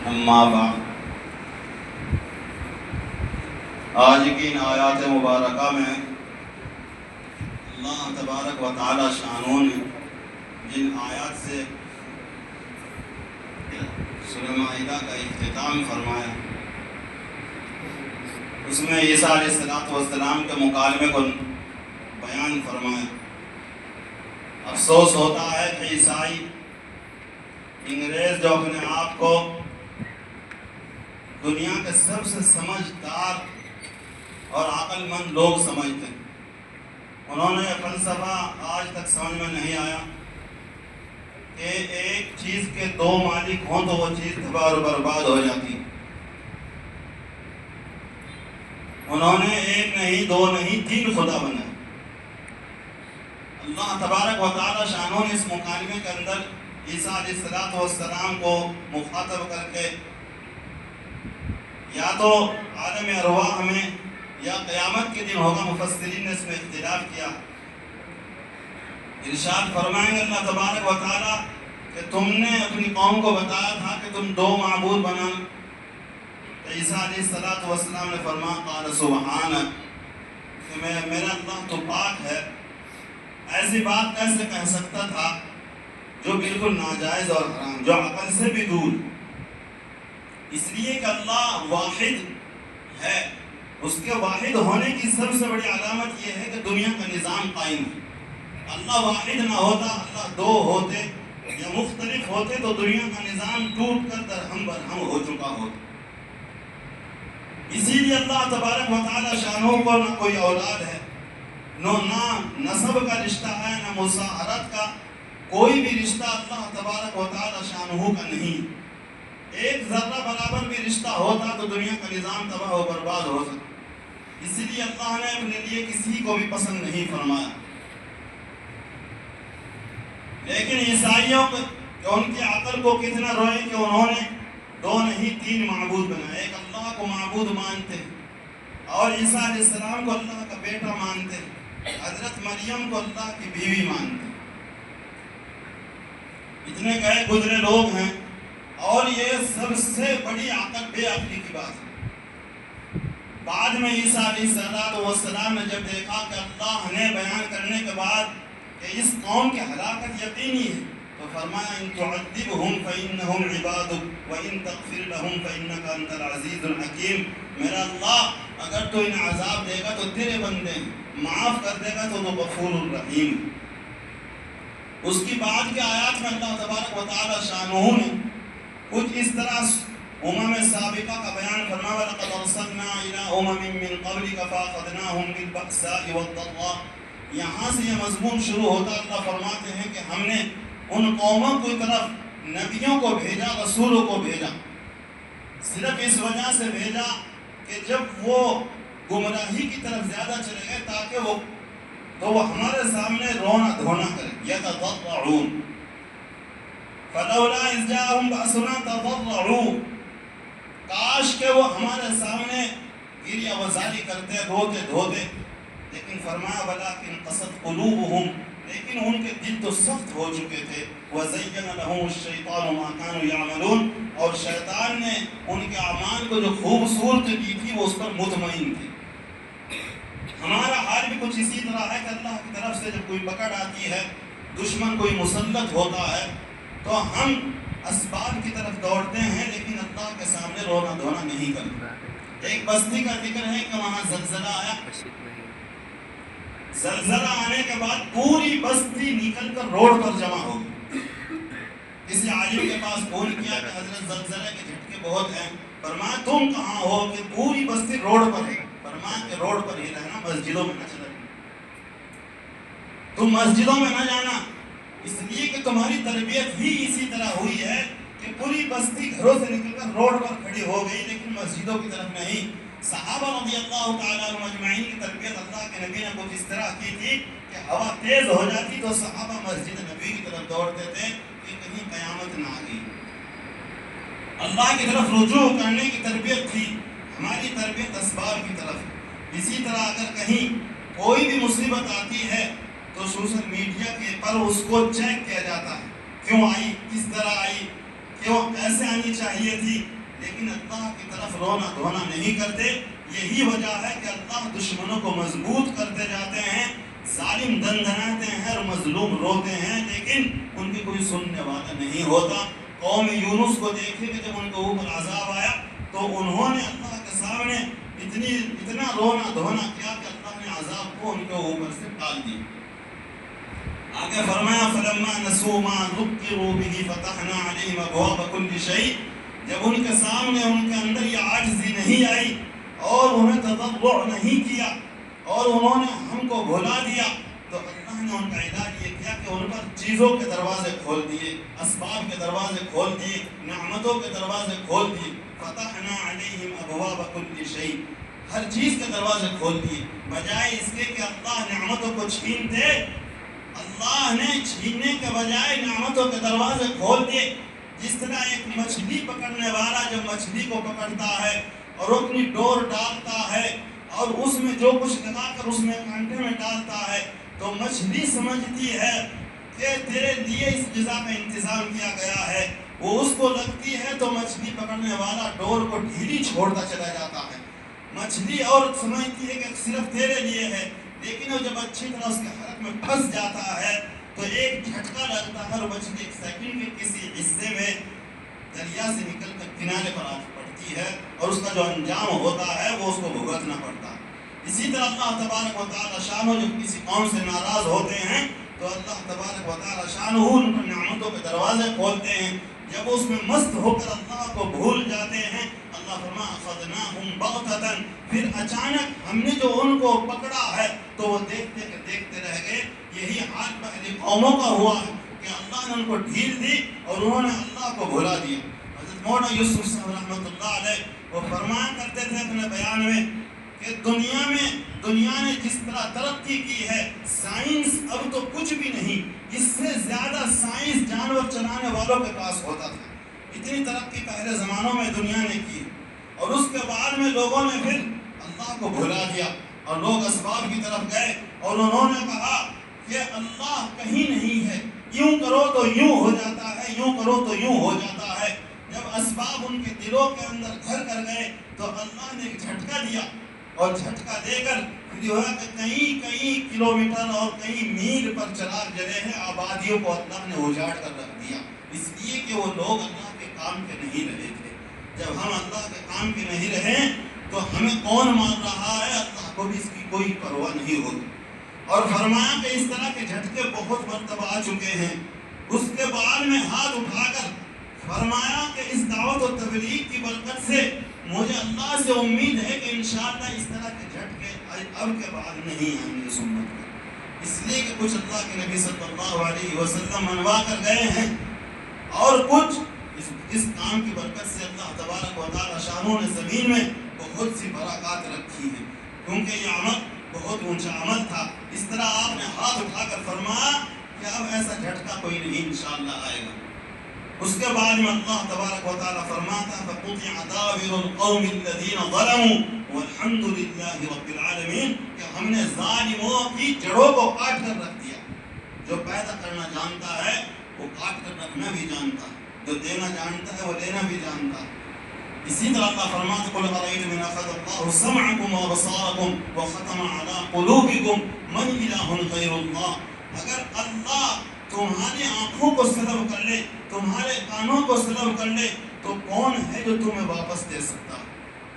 اما بعد، آج کی ان آیات مبارکہ میں اللہ تبارک و تعالی شانہ نے جن آیات سے سورہ مائدہ کا اختتام فرمایا، اس میں عیسیٰ علیہ السلام کے مکالمے کو بیان فرمایا۔ افسوس ہوتا ہے کہ عیسائی انگریز جو اپنے آپ کو دنیا کے سب سے سمجھدار اور عقل مند لوگ سمجھتے ہیں، انہوں نے فلسفہ آج تک سمجھ میں نہیں آیا کہ ایک چیز کے دو مالک ہوں تو وہ چیز تباہ اور برباد ہو جاتی ہے۔ انہوں نے ایک نہیں، دو نہیں، تین خدا بنائے۔ اللہ تبارک و تعالی شانہ نے اس مکالمے کے اندر عیسیٰ علیہ السلام کو مخاطب کر کے یا تو عالم ارواح میں یا قیامت کے دن ہوگا، مفسرین نے اس میں اختلاف کیا۔ ارشاد فرمائیں گے اللہ تبارک و تعالی کہ تم نے اپنی قوم کو بتایا تھا کہ تم دو معبود بنانا، تو عیسیٰ علیہ السلام نے فرمایا قال سبحانک، کہ میرا اللہ تو پاک ہے، ایسی بات کیسے کہہ سکتا تھا جو بالکل ناجائز اور حرام، جو عقل سے بھی دور۔ اس لیے کہ اللہ واحد ہے، اس کے واحد ہونے کی سب سے بڑی علامت یہ ہے کہ دنیا کا نظام قائم ہے۔ اللہ واحد نہ ہوتا، اللہ دو ہوتے یا مختلف ہوتے تو دنیا کا نظام ٹوٹ کر درہم برہم ہو چکا ہوتا۔ اسی لیے اللہ تبارک و تعالی شانہ کو نہ کوئی اولاد ہے، نہ نسب کا رشتہ ہے، نہ مصاہرت کا، کوئی بھی رشتہ اللہ تبارک و تعالی شانہ کا نہیں۔ ایک ذرہ برابر بھی رشتہ ہوتا تو دنیا کا نظام تباہ و برباد ہو سکتا۔ اسی لیے اللہ نے اپنے لیے کسی کو بھی پسند نہیں فرمایا۔ لیکن عیسائیوں کہ ان کی عقل کو کتنا روئے کہ انہوں نے دو نہیں تین معبود بنائے، ایک اللہ کو معبود مانتے اور عیسیٰ علیہ السلام کو اللہ کا بیٹا مانتے، حضرت مریم کو اللہ کی بیوی مانتے۔ اتنے گئے گزرے لوگ ہیں اور یہ سب سے بڑی عقل بے عقلی کی بات ہے۔ بعد میں عیسیٰ علیہ السلام نے جب دیکھا کہ اللہ نے بیان کرنے کے بعد کہ اس قوم کی ہلاکت یقینی ہے، تو فرمایا ان تعذبهم فإنهم عبادك وإن تغفر لهم فإنك أنت العزيز الحكيم۔ میرا اللہ اگر تو انہیں عذاب دے گا تو تیرے بندے ہیں، معاف کر دے گا تو غفور الرحیم۔ اس کی بعد کے آیات میں اللہ تبارک و تعالی شانہ نے کچھ اس طرح سابقہ کا بیان فرمایا وَلَقَدْ أَرْسَلْنَا إِلَىٰ أُمَمٍ مِّن قَبْلِكَ فَأَخَذْنَاهُمْ بِالْبَأْسَاءِ وَالضَّرَّاءِ۔ یہاں سے یہ مضمون شروع ہوتا، اللہ فرماتے ہیں کہ ہم نے ان قوموں کی طرف نبیوں کو بھیجا، رسولوں کو بھیجا، صرف اس وجہ سے بھیجا کہ جب وہ گمراہی کی طرف زیادہ چلے گئے تاکہ وہ ہمارے سامنے رونا دھونا کریں، یتضرعون فلولا اذ جاءهم بأسنا تضرعوا، کاش کہ وہ ہمارے سامنے گریہ وزاری کرتے، روتے دھوتے، لیکن فرمایا ولکن قست قلوبهم، لیکن ان کے دل تو سخت ہو چکے تھے، وزین لهم الشیطان ما كانوا يعملون، اور شیطان نے ان کے اعمال کو جو خوبصورت کی تھی وہ اس پر مطمئن تھی۔ ہمارا حال بھی کچھ اسی طرح ہے کہ اللہ کی طرف سے جب کوئی پکڑ آتی ہے، دشمن کوئی مسلط ہوتا ہے تو ہم اسباب کی طرف دوڑتے ہیں لیکن اللہ کے سامنے رونا دھونا نہیں کرتے۔ ایک بستی کا ذکر ہے کہ وہاں زلزلہ آیا، زلزلہ آنے کے بعد پوری بستی نکل کر روڈ پر جمع ہو گئی۔ کسی عالم کے پاس فون کیا کہ حضرت زلزلے کے جھٹکے بہت ہیں، فرمایا تم کہاں ہو؟ کہ پوری بستی روڈ پر ہے۔ فرمایا کہ روڈ پر ہی رہنا، مسجدوں میں نہ چلا جانا، تم مسجدوں میں نہ جانا، اس لیے کہ تمہاری تربیت ہی اسی طرح ہوئی ہے کہ پوری بستی گھروں سے نکل کر روڈ پر کھڑی ہو گئی لیکن مسجدوں کی طرف نہیں۔ صحابہ رضی اللہ تعالیٰ عنہم اجمعین کی تربیت اللہ کے نبی نے کچھ اس طرح کی تھی کہ ہوا تیز ہو جاتی تو صحابہ مسجد نبی کی طرف دوڑتے تھے کہ کہیں قیامت نہ آ گئی۔ اللہ کی طرف رجوع کرنے کی تربیت تھی، ہماری تربیت اسباب کی طرف۔ اسی طرح اگر کہیں کوئی بھی مصیبت آتی ہے تو سوشل میڈیا کے پر اس کو چیک کیا جاتا ہے، کیوں آئی، کس طرح آئی، کہ وہ کیسے آنی چاہیے تھی، لیکن اللہ کی طرف رونا دھونا نہیں کرتے۔ یہی وجہ ہے کہ اللہ دشمنوں کو مضبوط کرتے جاتے ہیں، ظالم دندناتے ہیں اور مظلوم روتے ہیں، لیکن ان کی کوئی سننے والا نہیں ہوتا۔ قوم یونس کو دیکھیں کہ جب ان کے اوپر عذاب آیا تو انہوں نے اللہ کے سامنے اتنا رونا دھونا کیا کہ اللہ نے عذاب کو ان کے اوپر سے ٹال دیا۔ آگے فرمایا فلما نسوا ما ذکروا به فتحنا علیہم ابواب کل شیء، جب ان کے سامنے ان کے اندر یہ عاجزی نہیں آئی اور انہیں تضرع نہیں کیا اور انہوں نے ہم کو بھلا دیا، تو اللہ نے ان کا علاج یہ کیا کہ ان پر چیزوں کے دروازے کھول دیے، اسباب کے دروازے کھول دیے، نعمتوں کے دروازے کھول دیے۔ فتحنا علیہم ابواب کل شیء، ہر چیز کے دروازے کھول دیے، بجائے اس کے کہ اللہ نعمتوں کو چھینتے، اللہ نے چھیننے کے بجائے نعمتوں کے دروازے کھول دیے۔ جس طرح ایک مچھلی پکڑنے والا جب مچھلی کو پکڑتا ہے اور وہ اپنی ڈور ڈالتا ہے اور اس میں جو کچھ لگا کر اس میں کانٹے میں ڈالتا ہے، تو مچھلی سمجھتی ہے کہ تیرے لیے اس غذا کا انتظام کیا گیا ہے، وہ اس کو لگتی ہے تو مچھلی پکڑنے والا ڈور کو ڈھیلی چھوڑتا چلا جاتا ہے۔ مچھلی اور سمجھتی ہے کہ صرف تیرے لیے ہے، لیکن وہ جب اچھی طرح اس کے حلق میں پھنس جاتا ہے تو ایک جھٹکا لگتا ہے اور مچھلی ایک سیکنڈ کے کسی حصے میں دریا سے نکل کر کنارے پر آ پڑتی ہے اور اس کا جو انجام ہوتا ہے وہ اس کو بھگتنا پڑتا ہے۔ اسی طرح اللہ تبارک و تعالی شانہ جب کسی قوم سے ناراض ہوتے ہیں تو اللہ تبارک و تعالی شانہ ان پر نعمتوں کے دروازے کھولتے ہیں، جب اس میں مست ہو کر اللہ کو بھول جاتے ہیں اللہ فرمایا اخذناہم بغتۃ، پھر اچانک ہم نے جو ان کو پکڑا ہے تو وہ دیکھتے رہ گئے۔ یہی حال پہلی قوموں کا ہوا ہے کہ اللہ نے ان کو ڈھیل دی اور انہوں نے اللہ کو بھلا دیا۔ حضرت مولانا یوسف صاحب رحمۃ اللہ علیہ وہ فرمایا کرتے تھے اپنے بیان میں کہ دنیا نے جس طرح ترقی کی ہے، سائنس اب تو کچھ بھی نہیں، اس سے زیادہ سائنس جانور چلانے والوں کے پاس ہوتا تھا۔ اتنی ترقی پہلے زمانوں میں دنیا نے کی اور اس کے بعد میں لوگوں نے پھر اللہ کو بھلا دیا اور لوگ اسباب کی طرف گئے اور انہوں نے کہا کہ اللہ کہیں نہیں ہے، یوں کرو تو یوں ہو جاتا ہے، یوں کرو تو یوں ہو جاتا ہے۔ جب اسباب ان کے دلوں کے اندر گھر کر گئے تو اللہ نے ایک جھٹکا دیا اور جھٹکا دے کر پھر یہ ہوا کہ کئی کلومیٹر اور کئی میل پر چراغ جلے ہیں، آبادیوں کو اللہ نے اجاڑ کر رکھ دیا، اس لیے کہ وہ لوگ اللہ کے کام کے نہیں رہے تھے۔ جب ہم اللہ کے کام کے نہیں رہے تو ہمیں کون مان رہا ہے، اللہ کو بھی اس کی کوئی پرواہ نہیں ہوتی۔ اور فرمایا کہ اس طرح کے جھٹکے بہت مرتبہ آ چکے ہیں۔ اس کے بعد میں ہاتھ اٹھا کر فرمایا کہ اس دعوت و تبلیغ کی برکت سے مجھے اللہ سے امید ہے کہ انشاءاللہ اس طرح کے جھٹکے اب کے بعد نہیں آئیں گے اس امت کو، اس لیے کہ کچھ اللہ کے نبی صلی اللہ علیہ وسلم منوا کر گئے ہیں اور کچھ اس کام کی برکت سے اللہ تبارک و تعالی شانہ نے زمین میں بہت سی برکات رکھی ہیں، کیونکہ یہ عمل بہت اونچا عمل تھا۔ اس طرح آپ نے ہاتھ اٹھا کر فرمایا کہ اب ایسا جھٹکا کوئی نہیں انشاءاللہ آئے گا۔ اس کے بعد میں اللہ تبارک و تعالی فرماتا ہے فَقُطِعَ دَابِرُ الْقَوْمِ الَّذِينَ ظَلَمُوا وَالْحَمْدُ لِلَّهِ رَبِّ الْعَالَمِينَ، کہ ہم نے ظالموں کی جڑوں کو کاٹ کر رکھ دیا۔ جو پیدا کرنا جانتا ہے وہ کاٹ کر رکھنا بھی جانتا ہے، جو دینا جانتا ہے وہ لینا بھی جانتا ہے۔ اسی طرح اللہ فرماتا قُلْ أَرَأَيْتُمْ إِنْ أَخَذَ اللَّهُ سَمْعَكُمْ وَأَبْصَارَكُمْ وَخَتَمَ عَلَىٰ قُلُوبِكُمْ مَنْ إِلَٰهٌ غَيْرُ اللَّهِ، اگر اللہ تمہاری آنکھوں کو سلب کر لے، تمہارے کانوں کو سلب کر لے، تو کون ہے جو تمہیں واپس دے سکتا ہے؟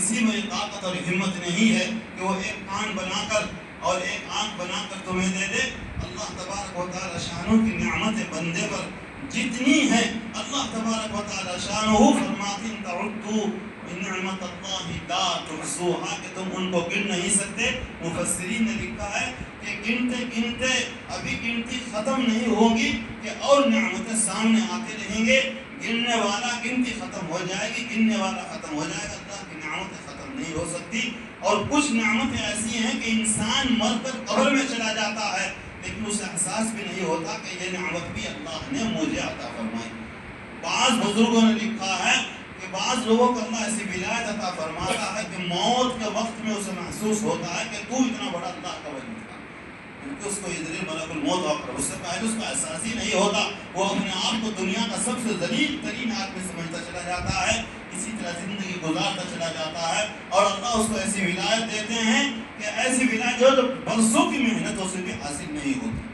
اسی میں طاقت اور ہمت نہیں ہے کہ وہ ایک کان بنا کر اور ایک آنکھ بنا کر تمہیں دے دے۔ اللہ تبارک و تعالی شانہ کی نعمت بندے پر جتنی ہے اللہ تبارک و تعالی شانہ فرماتے ہیں تعدوا نعمت اللہ لا تحصوها، کہ تم ان کو گن نہیں سکتے۔ مفسرین نے لکھا ہے کہ گنتے گنتے ابھی گنتی ختم نہیں ہوگی کہ اور نعمتیں سامنے آتے رہیں گے، گننے والا گنتی ختم ہو جائے گی، گننے والا ختم ہو جائے گا، اللہ کی نعمتیں ختم نہیں ہو سکتی۔ اور کچھ نعمتیں ایسی ہیں کہ انسان مر کر قبر میں چلا جاتا ہے لیکن اسے احساس بھی نہیں ہوتا کہ یہ نعمت بھی اللہ نے مجھے عطا فرمائی۔ بعض بزرگوں نے لکھا ہے کہ بعض لوگوں کو اللہ ایسی ولایت عطا فرماتا ہے کہ موت کے وقت میں اسے محسوس ہوتا ہے کہ تو اتنا بڑا اللہ کا ولی تھا، کیونکہ اس کو ادھر ملک الموت واقع اس سے پہلے اس کا احساس ہی نہیں ہوتا. وہ اپنے آپ کو دنیا کا سب سے ذلیل ترین آدمی سمجھتا چلا جاتا ہے. اسی طرح زندگی گزارتا چلا جاتا ہے اور اللہ اس کو ایسی ولایت دیتے ہیں کہ ایسی ولایت جو برسوں کی محنتوں سے بھی حاصل نہیں ہوتی.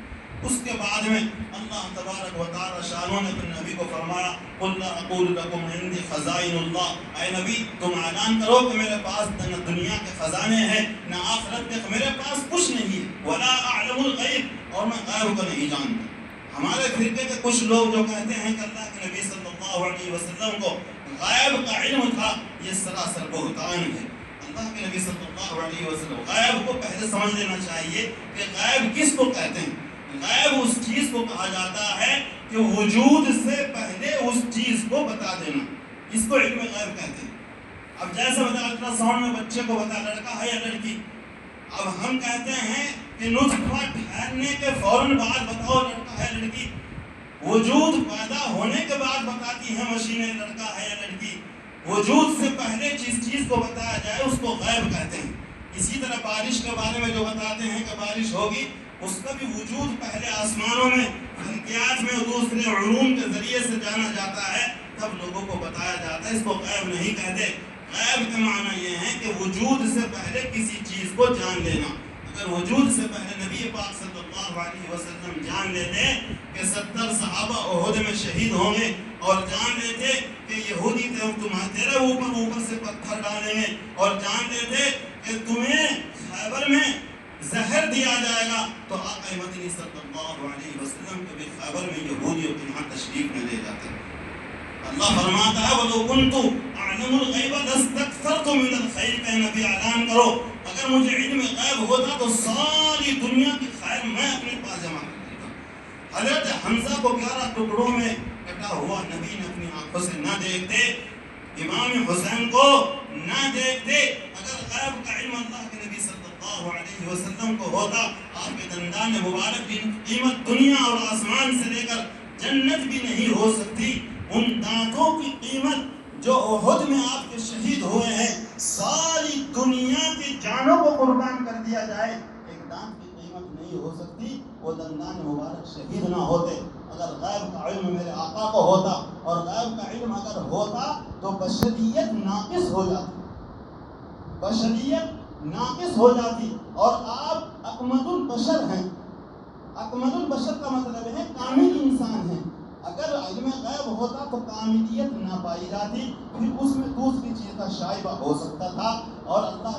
اس کے بعد میں اللہ تبارک و تعالی شانہ نے اپنے نبی کو فرمایا قل لا اقول لكم عندي خزائن اللہ. اے نبی تم اعلان کرو کہ میرے پاس نہ دنیا کے خزانے ہیں نہ آخرت کے, میرے پاس کچھ نہیں ہے. ولا اعلم الغیب, اور میں غیب کو نہیں جانتا. ہمارے فرقے کے کچھ لوگ جو کہتے ہیں کہ اللہ کے نبی صلی اللہ علیہ وسلم کو غیب کا علم تھا, یہ سراسر بہتان ہے. اللہ کے نبی صلی اللہ علیہ وسلم غیب کو پہلے سمجھ لینا چاہیے کہ غیب کس کو کہتے ہیں. غیب اس چیز کو کہا جاتا ہے کہ وجود سے پہلے اس چیز کو بتا دینا, اس کو علم غیب کہتے ہیں. اب جیسے بتا الٹرا ساؤنڈ میں بچے کو بتا لڑکا ہے یا لڑکی, اب ہم کہتے ہیں کہ نطفہ ٹھہرنے کے فوراً بعد بتاؤ لڑکا ہے لڑکی. وجود پیدا ہونے کے بعد بتاتی ہیں مشینیں لڑکا ہے یا لڑکی. وجود سے پہلے جس چیز کو بتایا جائے اس کو غیب کہتے ہیں. اسی طرح بارش کے بارے میں جو بتاتے ہیں کہ بارش ہوگی, اس کا بھی وجود پہلے آسمانوں میں فلکیات میں دوسرے علوم کے ذریعے سے جانا جاتا ہے, تب لوگوں کو بتایا جاتا ہے. اس کو غیب نہیں کہتے. غیب کا معنی یہ ہے کہ وجود سے پہلے کسی چیز کو جان لینا. اگر وجود سے پہلے نبی پاک صلی اللہ علیہ وسلم جان لیتے کہ 70 صحابہ احد میں شہید ہوں گے, اور جان لیتے کہ یہودی تیرے اوپر سے پتھر ڈالیں گے, اور جان لیتے کہ تمہیں خیبر میں زہر دیا جائے گا, تو آقا مدنی صلی اللہ علیہ وسلم کبھی خیبر میں یہودیوں کے یہاں تشریف نہ لے جاتے. اللہ فرماتا ہے وَلَوْ كُنْتُ أَعْلَمُ الْغَيْبَ لَاسْتَكْثَرْتُ مِنَ الْخَيْرِ, کہ نبی اعلان کرو اگر مجھے علم غیب ہوتا تو ساری دنیا کی خیر میں اپنے پاس جمع کر دیتا. حضرت حمزہ کو 11 ٹکڑوں میں کٹا ہوا نبی نے اپنی آنکھوں سے نہ دیکھتے, امام حسین کو نہ دیکھتے. اگر غیب کا علم اللہ کے نبی صلی اللہ علیہ وسلم کو ہوتا, آپ کے دندان مبارک کی قیمت دنیا اور آسمان سے لے کر جنت بھی نہیں ہو سکتی. ان دانتوں کی قیمت جو احد میں آپ کے شہید ہوئے ہیں, ساری دنیا کی جانوں کو قربان کر دیا جائے, ایک دانت کی قیمت نہیں ہو سکتی. وہ دندان مبارک شہید نہ ہوتے. اگر غیب کا علم میرے آقا کو ہوتا, اور غیب کا علم اگر ہوتا تو بشریت ناقص ہو جاتی, بشریت ناقص ہو جاتی. اور آپ اکمل البشر ہیں. اکمل البشر کا مطلب ہے کامل انسان ہیں. اگر علم غیب ہوتا تو کاملیت نہ پائی جاتی, پھر اس میں دوسری چیز کا شائبہ ہو سکتا تھا. اور اللہ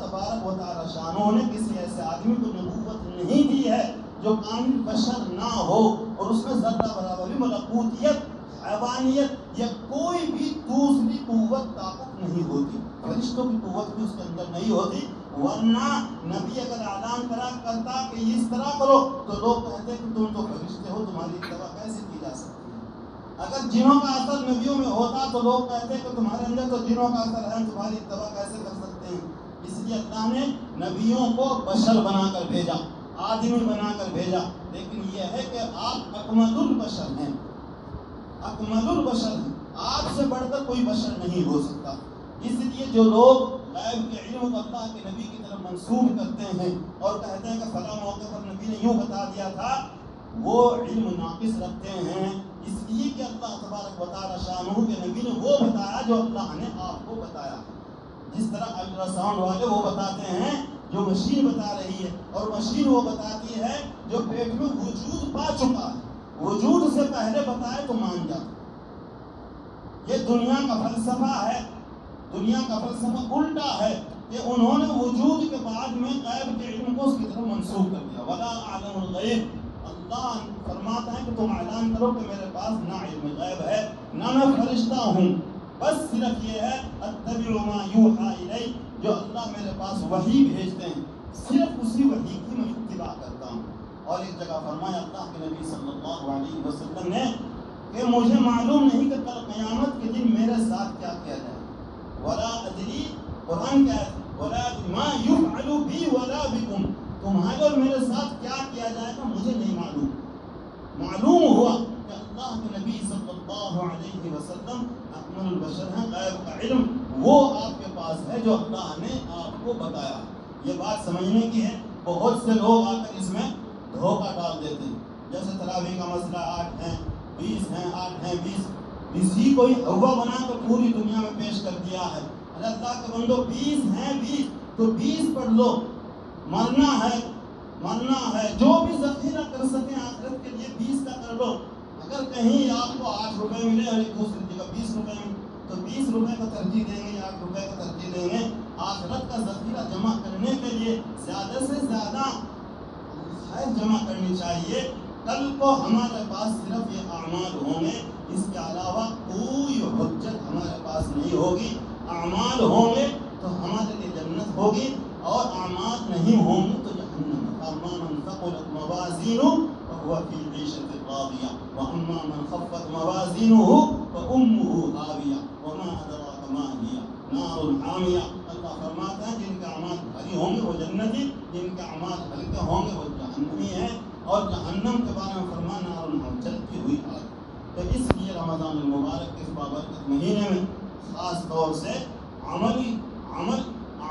تبارک و تعالی شانہ نے کسی ایسے آدمی کو نبوت نہیں دی ہے جو کامل بشر نہ ہو, اور اس میں ذرہ برابر بھی ملکوتیت, حیوانیت یا کوئی بھی دوسری قوت طاقت نہیں ہوتی. فرشتوں کی قوت بھی اس کے اندر نہیں ہوتی. ورنہ نبی اگر اعلان کرتا کہ اس طرح کرو تو لوگ کہتے کہ تم تو فرشتے ہو, تمہاری اتباع کیسے کی جا سکتی ہے. اگر جنوں کا اثر نبیوں میں ہوتا تو لوگ کہتے کہ تمہارے اندر تو جنوں کا اثر ہے, تمہاری اتباع کیسے کر سکتے ہیں. اس لیے اللہ نے نبیوں کو بشر بنا کر بھیجا, آدمی بنا کر بھیجا. لیکن یہ ہے کہ آپ اکمل البشر ہیں, اکمل البشر ہیں, آپ سے بڑھ کر کوئی بشر نہیں ہو سکتا. اس لیے جو لوگ غیب کے علم کو اللہ کے نبی کی طرف منسوب کرتے ہیں اور کہتے ہیں کہ فلاں موقع پر نبی نے یوں بتا دیا تھا, وہ علم ناقص رکھتے ہیں. اس لیے کہ اللہ تبارک و تعالی شانہ کے نبی نے وہ بتایا جو اللہ نے آپ کو بتایا. جس طرح الٹرا ساؤنڈ والے وہ بتاتے ہیں جو مشین بتا رہی ہے, اور مشین وہ بتاتی ہے جو پیٹ میں وجود پا چکا ہے. وجود سے پہلے بتائے تو مان جاتا. یہ دنیا کا فلسفہ ہے. دنیا کا فلسفہ الٹا ہے کہ انہوں نے وجود کے بعد میں غیب کے علم کو اس کی طرف منسوخ کر دیا. ولا اعلم الغیب, اللہ فرماتا ہے کہ تم اعلان کرو کہ میرے پاس نہ علم غیب ہے نہ میں فرشتہ ہوں, بس صرف یہ ہے اتبع ما یوحى الی, جو اللہ میرے پاس وحی بھیجتے ہیں صرف اسی وحی کی میں اتباع کرتا ہوں. اور ایک جگہ فرمایا اللہ کے نبی صلی اللہ علیہ وسلم نے کہ مجھے معلوم نہیں کہ کل قیامت کے دن میرے ساتھ کیا کیا جائے. ولا ادری, قرآن کیا ہے, ولا ما یفعل بی ولا بکم, تمہارے اور میرے ساتھ کیا کیا جائے گا مجھے نہیں معلوم. معلوم ہوا کہ اللہ کے نبی صلی اللہ علیہ وسلم اکمل البشر ہیں. غیب کا علم وہ آپ کے پاس ہے جو اللہ نے آپ کو بتایا. یہ بات سمجھنے کی ہے. بہت سے لوگ آ کر اس میں دھوکہ ڈال دیتے ہیں. جیسے تراویح کا مسئلہ 8 ہیں 20 ہیں 8 ہیں 20 اسی کو ہی ہوا بنا کر پوری دنیا میں پیش کر دیا ہے. اللہ کے بندو 20 ہیں 20 تو 20 پڑھ لو. مرنا ہے جو بھی ذخیرہ کر سکیں آخرت کے لیے 20 کا کر لو. اگر کہیں آپ کو 8 روپے ملے اور ایک دوسری جگہ 20 روپے ملے تو 20 روپے کو ترجیح دیں گے یا 8 روپے کو ترجیح دیں گے. آخرت کا ذخیرہ جمع کرنے کے لیے زیادہ سے زیادہ خیر جمع کرنی چاہیے. کل کو ہمارے پاس صرف یہ اعمال ہوں گے, اس کے علاوہ کوئی حجت ہمارے پاس نہیں ہوگی. اعمال ہوں گے تو ہمارے لیے جنت ہوگی اور اعمال نہیں ہوں گے تو جہنم. اما من ثقلت موازینہ فهو فی عیشۃ راضیہ واما من خفت موازینہ فامہ ہاویہ وما ادراک ما ہی نار حامیہ. اللہ فرماتا ہے جن کے اعمال بھاری ہوں گے وہ جنتی, جن کے اعمال ہلکے ہوں گے وہ جہنمی ہیں. اور جہنم کے بارے میں فرمایا نار الحام, جلتی ہوئی آگ. تو اس لیے رمضان المبارک کے اس بابرکت مہینے میں خاص طور سے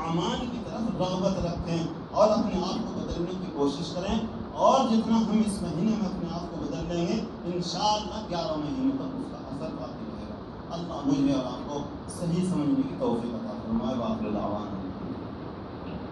اعمال کی طرف رغبت رکھیں اور اپنے آپ کو بدلنے کی کوشش کریں. اور جتنا ہم اس مہینے میں اپنے آپ کو بدل لیں گے انشاءاللہ 11 مہینوں تک اس کا اثر باقی رہے گا. اللہ مجھے اور آپ کو صحیح سمجھنے کی توفیق عطا فرمائے. وآخر دعوانا